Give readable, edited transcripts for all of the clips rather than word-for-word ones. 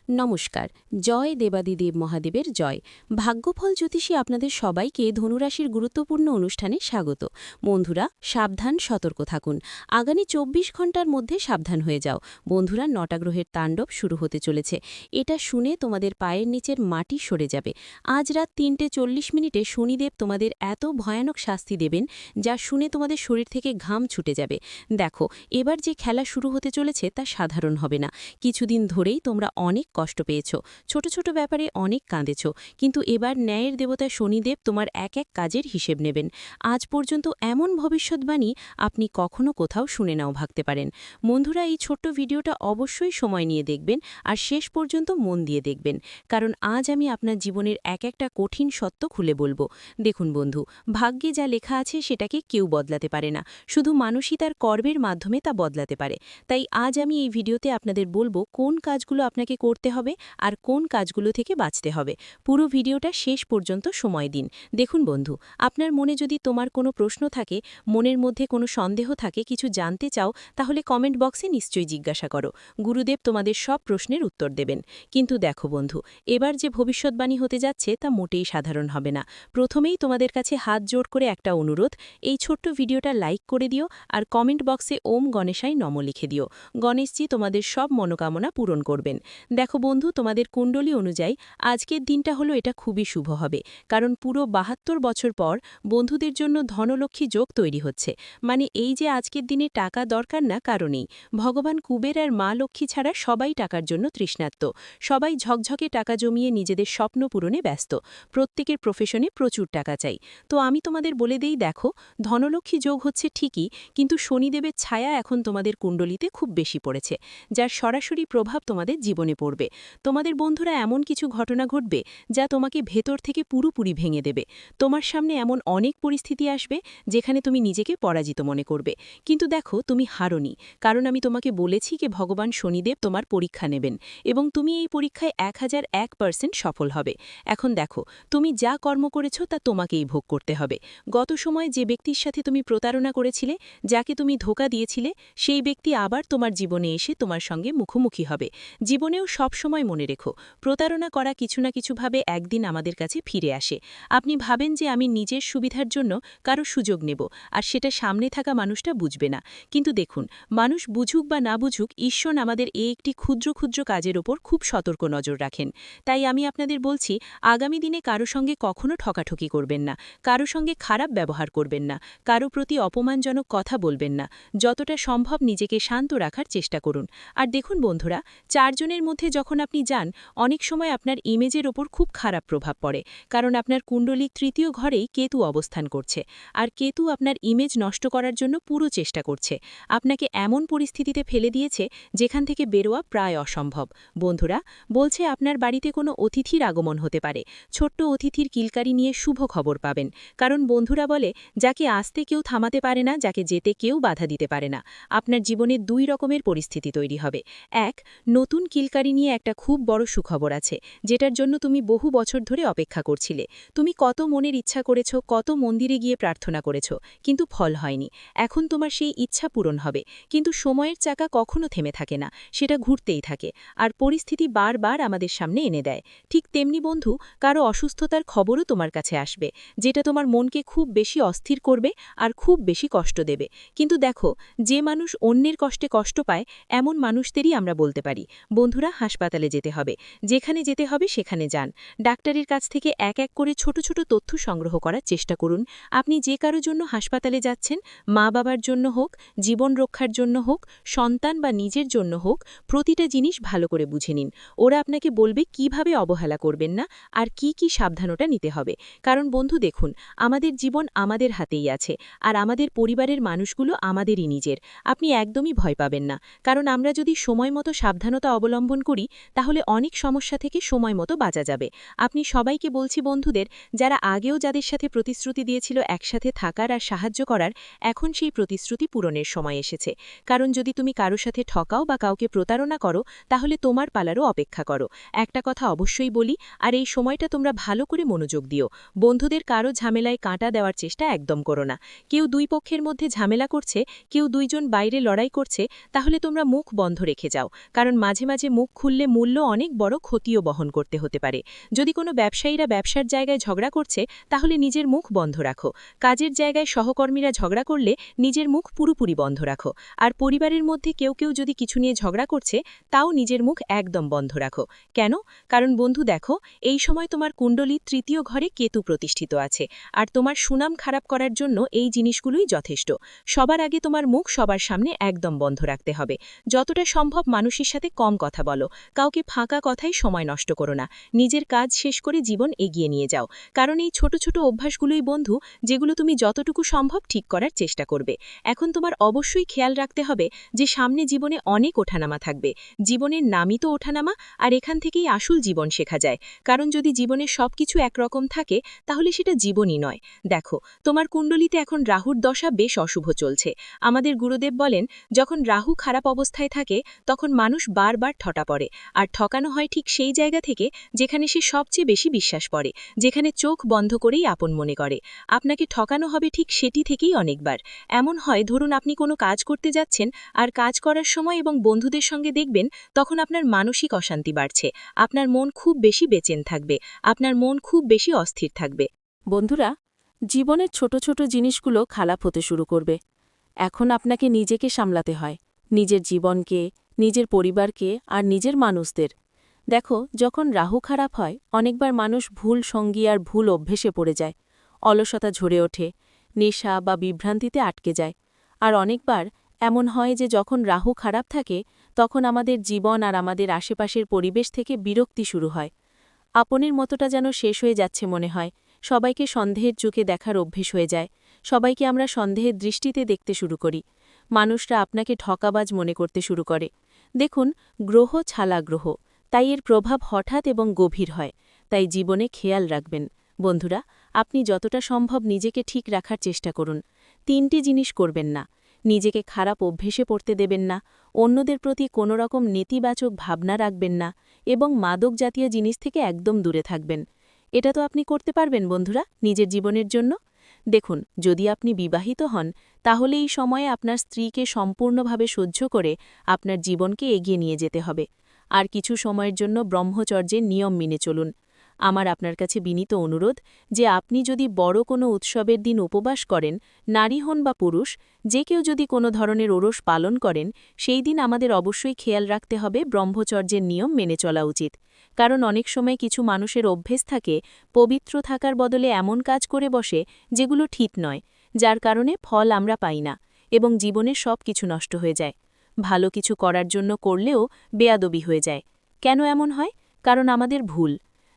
নমস্কার। জয় দেবাদিদেব মহাদেবের জয়। ভাগ্যফল জ্যোতিষী আপনাদের সবাইকে ধনুরাশির গুরুত্বপূর্ণ অনুষ্ঠানে স্বাগত। বন্ধুরা, সাবধান, সতর্ক থাকুন। আগামী ২৪ ঘন্টার মধ্যে সাবধান হয়ে যাও। বন্ধুরা, ৯টা গ্রহের তাণ্ডব শুরু হতে চলেছে। এটা শুনে তোমাদের পায়ের নিচের মাটি সরে যাবে। আজ রাত ৩:৪০ শনিদেব তোমাদের এত ভয়ানক শাস্তি দেবেন, যা শুনে তোমাদের শরীর থেকে ঘাম ছুটে যাবে। দেখো, এবার যে খেলা শুরু হতে চলেছে তা সাধারণ হবে না। কিছুদিন ধরেই তোমরা অনেক কষ্ট পেয়েছ, ছোট ছোট ব্যাপারে অনেক কাঁদেছ, কিন্তু এবার ন্যায়ের দেবতা শনিদেব তোমার এক এক কাজের হিসেব নেবেন। আজ পর্যন্ত এমন ভবিষ্যৎবাণী আপনি কখনো কোথাও শুনে নাও ভাবতে পারেন। বন্ধুরা, এই ছোট্ট ভিডিওটা অবশ্যই সময় নিয়ে দেখবেন আর শেষ পর্যন্ত মন দিয়ে দেখবেন, কারণ আজ আমি আপনার জীবনের এক একটা কঠিন সত্য খুলে বলবো। দেখুন বন্ধু, ভাগ্যে যা লেখা আছে সেটাকে কেউ বদলাতে পারে না, শুধু মানুষই তার কর্মের মাধ্যমে তা বদলাতে পারে। তাই আজ আমি এই ভিডিওতে আপনাদের বলবো কোন কাজগুলো আপনাকে করতে হবে আর কোন কাজগুলো থেকে বাঁচতে হবে। পুরো ভিডিওটা শেষ পর্যন্ত সময় দিন। দেখুন বন্ধু, আপনার মনে যদি তোমার কোনো প্রশ্ন থাকে, মনের মধ্যে কোনো সন্দেহ থাকে, কিছু জানতে চাও, তাহলে কমেন্ট বক্সে নিশ্চয়ই জিজ্ঞাসা করো। গুরুদেব তোমাদের সব প্রশ্নের উত্তর দেবেন। কিন্তু দেখো বন্ধু, এবার যে ভবিষ্যৎবাণী হতে যাচ্ছে তা মোটেই সাধারণ হবে না। প্রথমেই তোমাদের কাছে হাত জোড় করে একটা অনুরোধ, এই ছোট্ট ভিডিওটা লাইক করে দিও আর কমেন্ট বক্সে ওম গণেশাই নম লিখে দিও। গণেশজি তোমাদের সব মনোকামনা পূরণ করবেন। দেখো বন্ধু, তোমাদের কুণ্ডলী অনুযায়ী আজকের দিনটা হলো এটা খুবই শুভ হবে, কারণ পুরো ৭২ বছর পর বন্ধুদের জন্য ধনলক্ষ্মী যোগ তৈরি হচ্ছে। মানে এই যে আজকের দিনে টাকা দরকার না কারণেই, ভগবান কুবের আর মা লক্ষ্মী ছাড়া সবাই টাকার জন্য তৃষ্ণার্ত। সবাই ঝকঝকে টাকা জমিয়ে নিজেদের স্বপ্ন পূরণে ব্যস্ত। প্রত্যেকের প্রফেশনে প্রচুর টাকা চাই। তো আমি তোমাদের বলে দেই, দেখো, ধনলক্ষ্মী যোগ হচ্ছে ঠিকই, কিন্তু শনিদেবের ছায়া এখন তোমাদের কুণ্ডলিতে খুব বেশি পড়েছে, যার সরাসরি প্রভাব তোমাদের জীবনে পড়বে। তোমাদের বন্ধুরা, এমন কিছু ঘটনা ঘটবে যা তোমাকে ভেতর থেকে পুরোপুরি ভেঙে দেবে। তোমার সামনে এমন অনেক পরিস্থিতি আসবে যেখানে তুমি নিজেকে পরাজিত মনে করবে। কিন্তু দেখো, তুমি হারোনি, কারণ আমি তোমাকে বলেছি যে ভগবান শনিদেব তোমার পরীক্ষা নেবেন এবং তুমি এই পরীক্ষায় 1001% সফল হবে। এখন দেখো, তুমি যা কর্ম করেছো তা তোমাকেই ভোগ করতে হবে। গত সময় যে ব্যক্তির সাথে তুমি প্রতারণা করেছিলে, যাকে তুমি ধোঁকা দিয়েছিলে, সেই ব্যক্তি আবার তোমার জীবনে এসে তোমার সঙ্গে মুখোমুখি হবে। জীবনেও সব সময় মনে রেখো, প্রতারণা করা কিছু না কিছুভাবে একদিন আমাদের কাছে ফিরে আসে। আপনি ভাবেন যে আমি নিজের সুবিধার জন্য কারো সুযোগ নেব, আর সেটা সামনে থাকা মানুষটা বুঝবে না। কিন্তু দেখুন, মানুষ বুঝুক বা না বুঝুক, ঈশ্বর আমাদের এই একটি ক্ষুদ্র ক্ষুদ্র কাজের ওপর খুব সতর্ক নজর রাখেন। তাই আমি আপনাদের বলছি, আগামী দিনে কারো সঙ্গে কখনো ঠকাঠকি করবেন না, কারো সঙ্গে খারাপ ব্যবহার করবেন না, কারো প্রতি অপমানজনক কথা বলবেন না। যতটা সম্ভব নিজেকে শান্ত রাখার চেষ্টা করুন। আর দেখুন বন্ধুরা, ৪ জনের মধ্যে যখন আপনি যান, অনেক সময় আপনার ইমেজের ওপর খুব খারাপ প্রভাব পড়ে, কারণ আপনার কুণ্ডলীর ৩য় ঘরেই কেতু অবস্থান করছে, আর কেতু আপনার ইমেজ নষ্ট করার জন্য পুরো চেষ্টা করছে। আপনাকে এমন পরিস্থিতিতে ফেলে দিয়েছে যেখান থেকে বেরোয়া প্রায় অসম্ভব। বন্ধুরা, বলছে আপনার বাড়িতে কোনো অতিথির আগমন হতে পারে। ছোট্ট অতিথির কিলকারি নিয়ে শুভ খবর পাবেন, কারণ বন্ধুরা বলে, যাকে আসতে কেউ থামাতে পারে না, যাকে যেতে কেউ বাধা দিতে পারে না। আপনার জীবনে ২ রকমের পরিস্থিতি তৈরি হবে। এক, নতুন কিলকারি নিয়ে একটা খুব বড় সুখবর আছে, যেটার জন্য তুমি বহু বছর ধরে অপেক্ষা করছিলে। তুমি কত মনের ইচ্ছা করেছ, কত মন্দিরে গিয়ে প্রার্থনা করেছ, কিন্তু ফল হয়নি। এখন তোমার সেই ইচ্ছা পূরণ হবে, কিন্তু সময়ের চাকা কখনো থেমে থাকে না, সেটা ঘুরতেই থাকে, আর পরিস্থিতি বারবার আমাদের সামনে এনে দেয়। ঠিক তেমনি বন্ধু, কারো অসুস্থতার খবরও তোমার কাছে আসবে, যেটা তোমার মনকে খুব বেশি অস্থির করবে আর খুব বেশি কষ্ট দেবে। কিন্তু দেখো, যে মানুষ অন্যের কষ্টে কষ্ট পায়, এমন মানুষদেরই আমরা বলতে পারি, বন্ধুরা, হাসপাতালে যেতে হবে। যেখানে যেতে হবে সেখানে যান। ডাক্তারের কাছ থেকে এক এক করে ছোট ছোট তথ্য সংগ্রহ করার চেষ্টা করুন। আপনি যে কারো জন্য হাসপাতালে যাচ্ছেন, মা বাবার জন্য হোক, জীবন রক্ষার জন্য হোক, সন্তান বা নিজের জন্য হোক, প্রতিটা জিনিস ভালো করে বুঝে নিন। ওরা আপনাকে বলবে কিভাবে অবহেলা করবেন না আর কি কি সাবধানতা নিতে হবে। কারণ বন্ধু দেখুন, আমাদের জীবন আমাদের হাতেই আছে, আর আমাদের পরিবারের মানুষগুলো আমাদেরই নিজের। আপনি একদমই ভয় পাবেন না, কারণ আমরা যদি সময় মতো সাবধানতা অবলম্বন করি, তাহলে অনেক সমস্যা থেকে সময় মতো বাঁচা যাবে। আপনি সবাইকে বলছি বন্ধুদের, যারা আগেও যাদের সাথে প্রতিশ্রুতি দিয়েছিল একসাথে থাকার আর সাহায্য করার, এখন সেই প্রতিশ্রুতি পূরণের সময় এসেছে। কারণ যদি তুমি কারো সাথে ঠকাও বা কাউকে প্রতারণা করো, তাহলে তোমার পালারও অপেক্ষা করো। একটা কথা অবশ্যই বলি, আর এই সময়টা তোমরা ভালো করে মনোযোগ দিও। বন্ধুদের কারো ঝামেলায় কাঁটা দেওয়ার চেষ্টা একদম করো না। কেউ ২ পক্ষের মধ্যে ঝামেলা করছে, কেউ ২ জন বাইরে লড়াই করছে, তাহলে তোমরা মুখ বন্ধ রেখে যাও, কারণ মাঝে মাঝে মুখ খুললে করলে মূল্য অনেক বড় ক্ষতিও বহন করতে হতে পারে। যদি কোনো ব্যবসায়ীরা ব্যবসার জায়গায় ঝগড়া করছে, তাহলে নিজের মুখ বন্ধ রাখো। কাজের জায়গায় সহকর্মীরা ঝগড়া করলে নিজের মুখ পুরোপুরি বন্ধ রাখো। আর পরিবারের মধ্যে কেউ কেউ যদি কিছু নিয়ে ঝগড়া করছে, তাও নিজের মুখ একদম বন্ধ রাখো। কেন? কারণ বন্ধু দেখো, এই সময় তোমার কুণ্ডলীর তৃতীয় ঘরে কেতু প্রতিষ্ঠিত আছে, আর তোমার সুনাম খারাপ করার জন্য এই জিনিসগুলোই যথেষ্ট। সবার আগে তোমার মুখ সবার সামনে একদম বন্ধ রাখতে হবে। যতটা সম্ভব মানুষের সাথে কম কথা বলো, কাউকে ফাঁকা কথায় সময় নষ্ট করো না। নিজের কাজ শেষ করে জীবন এগিয়ে নিয়ে যাও। কারণ এই ছোট ছোট অভ্যাসগুলোই বন্ধু, যেগুলো তুমি যতটুকু সম্ভব ঠিক করার চেষ্টা করবে। এখন তোমার অবশ্যই খেয়াল রাখতে হবে যে সামনে জীবনে অনেক ওঠানামা থাকবে। জীবনের নামই তো ওঠানামা, আর এখান থেকেই আসল জীবন শেখা যায়। কারণ যদি জীবনে সবকিছু একরকম থাকে, তাহলে সেটা জীবনই নয়। দেখো, তোমার কুণ্ডলিতে এখন রাহুর দশা বেশ অশুভ চলছে। আমাদের গুরুদেব বলেন, যখন রাহু খারাপ অবস্থায় থাকে, তখন মানুষ বারবার ঠটা পড়ে। আর ঠকানো হয় ঠিক সেই জায়গা থেকে যেখানে সে সবচেয়ে বেশি বিশ্বাস করে, যেখানে চোখ বন্ধ করেই আপন মনে করে। আপনাকে ঠকানো হবে ঠিক সেটি থেকেই অনেকবার। এমন হয়, ধরুন আপনি কোনো কাজ করতে যাচ্ছেন, আর কাজ করার সময় এবং বন্ধুদের সঙ্গে দেখবেন তখন আপনার মানসিক অশান্তি বাড়ছে। আপনার মন খুব বেশি বেচেন থাকবে, আপনার মন খুব বেশি অস্থির থাকবে। বন্ধুরা, জীবনের ছোট ছোট জিনিসগুলো খারাপ হতে শুরু করবে। এখন আপনাকে নিজেকে সামলাতে হয়, নিজের জীবনকে, নিজের পরিবারকে আর নিজের মানুষদের। দেখো, যখন রাহু খারাপ হয়, অনেকবার মানুষ ভুল সঙ্গী আর ভুল অভ্যেসে পড়ে যায়। অলসতা ঝরে ওঠে, নেশা বা বিভ্রান্তিতে আটকে যায়। আর অনেকবার এমন হয় যে যখন রাহু খারাপ থাকে, তখন আমাদের জীবন আর আমাদের আশেপাশের পরিবেশ থেকে বিরক্তি শুরু হয়। আপনের মতোটা যেন শেষ হয়ে যাচ্ছে মনে হয়। সবাইকে সন্দেহের চোখে দেখার অভ্যেস হয়ে যায়। সবাইকে আমরা সন্দেহের দৃষ্টিতে দেখতে শুরু করি। মানুষরা আপনাকে ঠকাবাজ মনে করতে শুরু করে। দেখুন, গ্রহ ছালা গ্রহ, তাই এর প্রভাব হঠাৎ এবং গভীর হয়। তাই জীবনে খেয়াল রাখবেন। বন্ধুরা, আপনি যতটা সম্ভব নিজেকে ঠিক রাখার চেষ্টা করুন। 3টি জিনিস করবেন না: নিজেকে খারাপ অভ্যেসে পড়তে দেবেন না, অন্যদের প্রতি কোনো রকম নেতিবাচক ভাবনা রাখবেন না, এবং মাদক জাতীয় জিনিস থেকে একদম দূরে থাকবেন। এটা তো আপনি করতে পারবেন বন্ধুরা, নিজের জীবনের জন্য। দেখুন, যদি আপনি বিবাহিত হন, তাহলে এই সময়ে আপনার স্ত্রীকে সম্পূর্ণভাবে সহ্য করে আপনার জীবনকে এগিয়ে নিয়ে যেতে হবে। আর কিছু সময়ের জন্য ব্রহ্মচর্যের নিয়ম মেনে চলুন। আমার আপনার কাছে বিনীত অনুরোধ যে আপনি যদি বড় কোনো উৎসবের দিন উপবাস করেন, নারী হন বা পুরুষ, যে কেউ যদি কোনো ধরনের ওরস পালন করেন, সেই দিন আমাদের অবশ্যই খেয়াল রাখতে হবে ব্রহ্মচর্যের নিয়ম মেনে চলা উচিত। কারণ অনেক সময় কিছু মানুষের অভ্যেস থাকে পবিত্র থাকার বদলে এমন কাজ করে বসে যেগুলো ঠিক নয়, যার কারণে ফল আমরা পাই না এবং জীবনের সব কিছু নষ্ট হয়ে যায়। ভালো কিছু করার জন্য করলেও বেয়াদবি হয়ে যায়। কেন এমন হয়? কারণ আমাদের ভুল।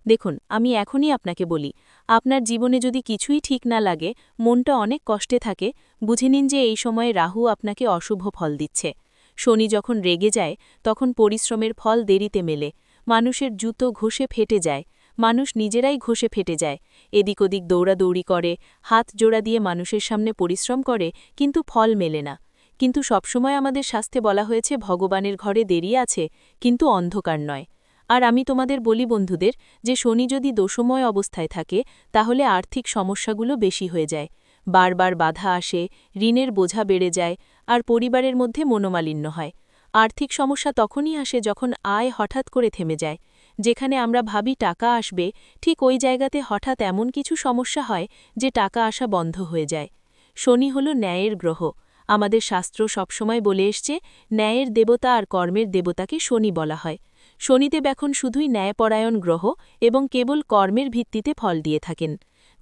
দেখুন, আমি এখনই আপনাকে বলি, আপনার জীবনে যদি কিছুই ঠিক না লাগে, মনটা অনেক কষ্টে থাকে, বুঝে নিন যে এই সময়ে রাহু আপনাকে অশুভ ফল দিচ্ছে। শনি যখন রেগে যায়, তখন পরিশ্রমের ফল দেরিতে মেলে। মানুষের জুতো ঘষে ফেটে যায়, মানুষ নিজেরাই ঘষে ফেটে যায়। এদিক ওদিক দৌড়াদৌড়ি করে, হাত জোড়া দিয়ে মানুষের সামনে পরিশ্রম করে, কিন্তু ফল মেলে না। কিন্তু সবসময় আমাদের শাস্ত্রে বলা হয়েছে ভগবানের ঘরে দেরি আছে, কিন্তু অন্ধকার নয়। আর আমি তোমাদের বলি বন্ধুদের, যে শনি যদি দোষময় অবস্থায় থাকে, তাহলে আর্থিক সমস্যাগুলো বেশি হয়ে যায়। বারবার বাধা আসে, ঋণের বোঝা বেড়ে যায়, আর পরিবারের মধ্যে মনোমালিন্য হয়। আর্থিক সমস্যা তখনই আসে যখন আয় হঠাৎ করে থেমে যায়। যেখানে আমরা ভাবি টাকা আসবে, ঠিক ওই জায়গাতে হঠাৎ এমন কিছু সমস্যা হয় যে টাকা আসা বন্ধ হয়ে যায়। শনি হল ন্যায়ের গ্রহ। আমাদের শাস্ত্র সবসময় বলে এসছে, ন্যায়ের দেবতা আর কর্মের দেবতাকে শনি বলা হয়। শনিদেব এখন শুধুই ন্যায়পরায়ণ গ্রহ এবং কেবল কর্মের ভিত্তিতে ফল দিয়ে থাকেন।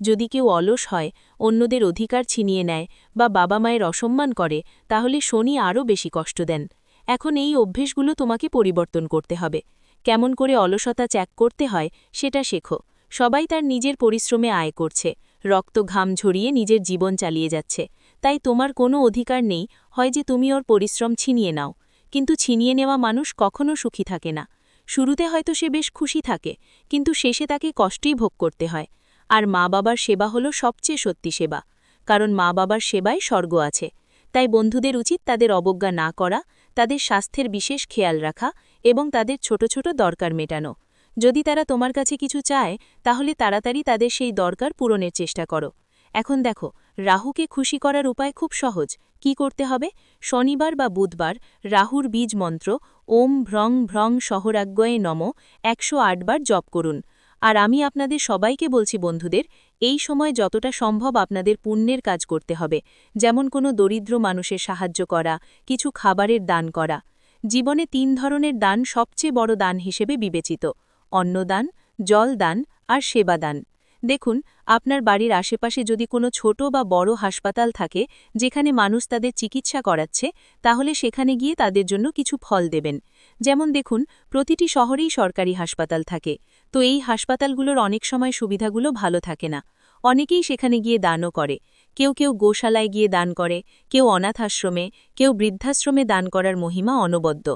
যদি কেউ অলস হয়, অন্যদের অধিকার ছিনিয়ে নেয় বা বাবা মায়ের অসম্মান করে, তাহলে শনি আরও বেশি কষ্ট দেন। এখন এই অভ্যেসগুলো তোমাকে পরিবর্তন করতে হবে। কেমন করে অলসতা ত্যাগ করতে হয় সেটা শেখো। সবাই তার নিজের পরিশ্রমে আয় করছে, রক্ত ঘাম ঝরিয়ে নিজের জীবন চালিয়ে যাচ্ছে। তাই তোমার কোনো অধিকার নেই হয় যে তুমি ওর পরিশ্রম ছিনিয়ে নাও। কিন্তু ছিনিয়ে নেওয়া মানুষ কখনো সুখী থাকে না। শুরুতে হয়তো সে বেশ খুশি থাকে, কিন্তু শেষে তাকে কষ্টই ভোগ করতে হয়। আর মা বাবার সেবা হলো সবচেয়ে সত্যি সেবা, কারণ মা বাবার সেবায় স্বর্গ আছে। তাই বন্ধুদের উচিত তাদের অবজ্ঞা না করা, তাদের স্বাস্থ্যের বিশেষ খেয়াল রাখা এবং তাদের ছোট ছোট দরকার মেটানো। যদি তারা তোমার কাছে কিছু চায়, তাহলে তাড়াতাড়ি তাদের সেই দরকার পূরণের চেষ্টা করো। এখন দেখো, রাহুকে খুশি করার উপায় খুব সহজ। কি করতে হবে? শনিবার বা বুধবার রাহুর বীজ মন্ত্র ওম ভ্রং ভ্রং সহরাজ্ঞয়ে নম 108 বার জপ করুন। আর আমি আপনাদের সবাইকে বলছি বন্ধুদের, এই সময় যতটা সম্ভব আপনাদের পুণ্যের কাজ করতে হবে, যেমন কোনো দরিদ্র মানুষের সাহায্য করা, কিছু খাবারের দান করা। জীবনে 3 ধরনের দান সবচেয়ে বড় দান হিসেবে বিবেচিত: অন্নদান, জলদান আর সেবাদান। দেখুন, আপনার বাড়ির আশেপাশে যদি কোনো ছোট বা বড় হাসপাতাল থাকে যেখানে মানুষ তাদের চিকিৎসা করাচ্ছে, তাহলে সেখানে গিয়ে তাদের জন্য কিছু ফল দেবেন। যেমন দেখুন, প্রতিটি শহরেই সরকারি হাসপাতাল থাকে, তো এই হাসপাতালগুলোর অনেক সময় সুবিধাগুলো ভালো থাকে না। অনেকেই সেখানে গিয়ে দানও করে। কেউ কেউ গোশালায় গিয়ে দান করে, কেউ অনাথ আশ্রমে, কেউ বৃদ্ধাশ্রমে দান করার মহিমা অনবদ্য।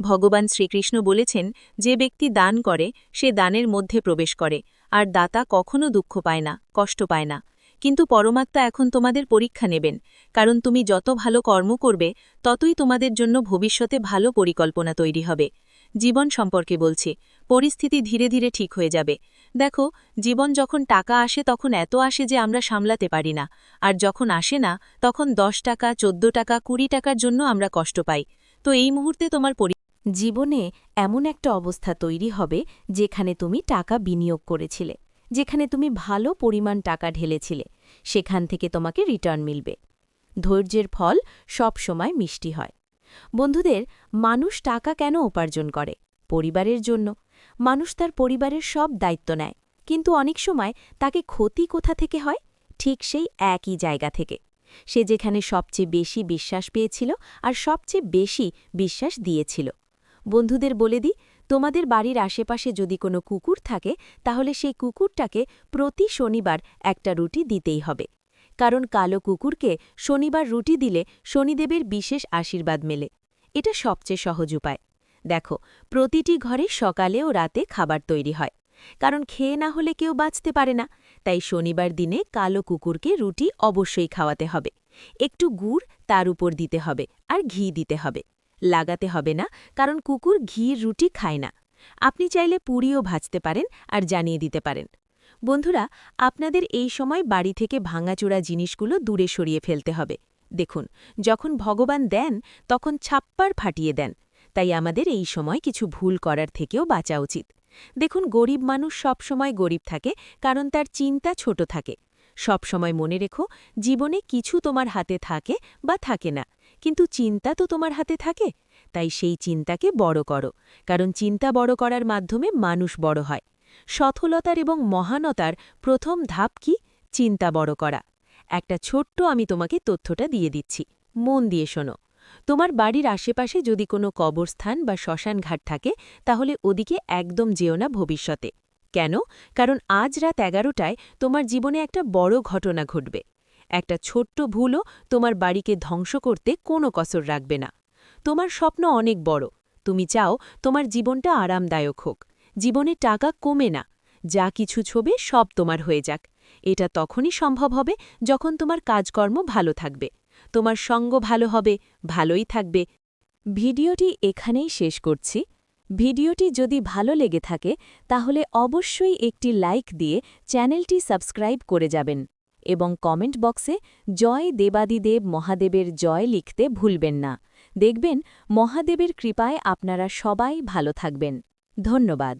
ভগবান শ্রীকৃষ্ণ বলেছেন, যে ব্যক্তি দান করে সে দানের মধ্যে প্রবেশ করে, আর দাতা কখনো দুঃখ পায় না, কষ্ট পায় না। কিন্তু পরমাত্মা এখন তোমাদের পরীক্ষা নেবেন, কারণ তুমি যত ভালো কর্ম করবে ততই তোমাদের জন্য ভবিষ্যতে ভালো পরিকল্পনা তৈরি হবে। জীবন সম্পর্কে বলছি, পরিস্থিতি ধীরে ধীরে ঠিক হয়ে যাবে। দেখো, জীবন যখন টাকা আসে তখন এত আসে যে আমরা সামলাতে পারি না, আর যখন আসে না তখন 10 টাকা, 14 টাকা, 20 টাকার জন্য আমরা কষ্ট পাই। তো এই মুহূর্তে তোমার জীবনে এমন একটা অবস্থা তৈরি হবে যেখানে তুমি টাকা বিনিয়োগ করেছিলে, যেখানে তুমি ভালো পরিমাণ টাকা ঢেলেছিলে, সেখান থেকে তোমাকে রিটার্ন মিলবে। ধৈর্যের ফল সব সময় মিষ্টি হয়। বন্ধুদের, মানুষ টাকা কেন উপার্জন করে? পরিবারের জন্য। মানুষ তার পরিবারের সব দায়িত্ব নেয়, কিন্তু অনেক সময় তাকে ক্ষতি কোথা থেকে হয়? ঠিক সেই একই জায়গা থেকে। সে যেখানে সবচেয়ে বেশি বিশ্বাস পেয়েছিল আর সবচেয়ে বেশি বিশ্বাস দিয়েছিল। বন্ধুদের বলে দিই, তোমাদের বাড়ির আশেপাশে যদি কোনো কুকুর থাকে, তাহলে সেই কুকুরটাকে প্রতি শনিবার একটা রুটি দিতেই হবে। কারণ কালো কুকুরকে শনিবার রুটি দিলে শনিদেবের বিশেষ আশীর্বাদ মেলে। এটা সবচেয়ে সহজ উপায়। দেখো, প্রতিটি ঘরে সকালে ও রাতে খাবার তৈরি হয়, কারণ খেয়ে না হলে কেউ বাঁচতে পারে না। তাই শনিবার দিনে কালো কুকুরকে রুটি অবশ্যই খাওয়াতে হবে। একটু গুড় তার উপর দিতে হবে, আর ঘি দিতে হবে। লাগাতে হবে না, কারণ কুকুর ঘির রুটি খায় না। আপনি চাইলে পুরিও ভাজতে পারেন আর জানিয়ে দিতে পারেন। বন্ধুরা, আপনাদের এই সময় বাড়ি থেকে ভাঙাচোরা জিনিসগুলো দূরে সরিয়ে ফেলতে হবে। দেখুন, যখন ভগবান দেন তখন ছাপ্পার ফাটিয়ে দেন, তাই আমাদের এই সময় কিছু ভুল করার থেকেও বাঁচা উচিত। দেখুন, গরিব মানুষ সব সময় গরিব থাকে, কারণ তার চিন্তা ছোট থাকে। সব সময় মনে রেখো, জীবনে কিছু তোমার হাতে থাকে বা থাকে না, কিন্তু চিন্তা তো তোমার হাতে থাকে। তাই সেই চিন্তাকে বড় করো, কারণ চিন্তা বড় করার মাধ্যমে মানুষ বড় হয়। সফলতার এবং মহানতার প্রথম ধাপ কি? চিন্তা বড় করা। একটা ছোট্ট আমি তোমাকে তথ্যটা দিয়ে দিচ্ছি, মন দিয়ে শোনো। তোমার বাড়ির আশেপাশে যদি কোনো কবরস্থান বা শ্মশান ঘাট থাকে, তাহলে ওদিকে একদম যেও না ভবিষ্যতে। কেন? কারণ আজ রাত 11টায় তোমার জীবনে একটা বড় ঘটনা ঘটবে। একটা ছোট্ট ভুলও তোমার বাড়িকে ধ্বংস করতে কোনো কসর রাখবে না। তোমার স্বপ্ন অনেক বড়। তুমি চাও তোমার জীবনটা আরামদায়ক হোক। জীবনে টাকা কমে না, যা কিছু ছবে সব তোমার হয়ে যাক। এটা তখনই সম্ভব হবে যখন তোমার কাজকর্ম ভালো থাকবে, তোমার সঙ্গ ভালো হবে, ভালোই থাকবে। ভিডিওটি এখানেই শেষ করছি। ভিডিওটি যদি ভালো লেগে থাকে তাহলে অবশ্যই একটি লাইক দিয়ে চ্যানেলটি সাবস্ক্রাইব করে যাবেন এবং কমেন্ট বক্সে জয় দেবাদিদেব মহাদেবের জয় লিখতে ভুলবেন না। দেখবেন, মহাদেবের কৃপায় আপনারা সবাই ভালো থাকবেন। ধন্যবাদ।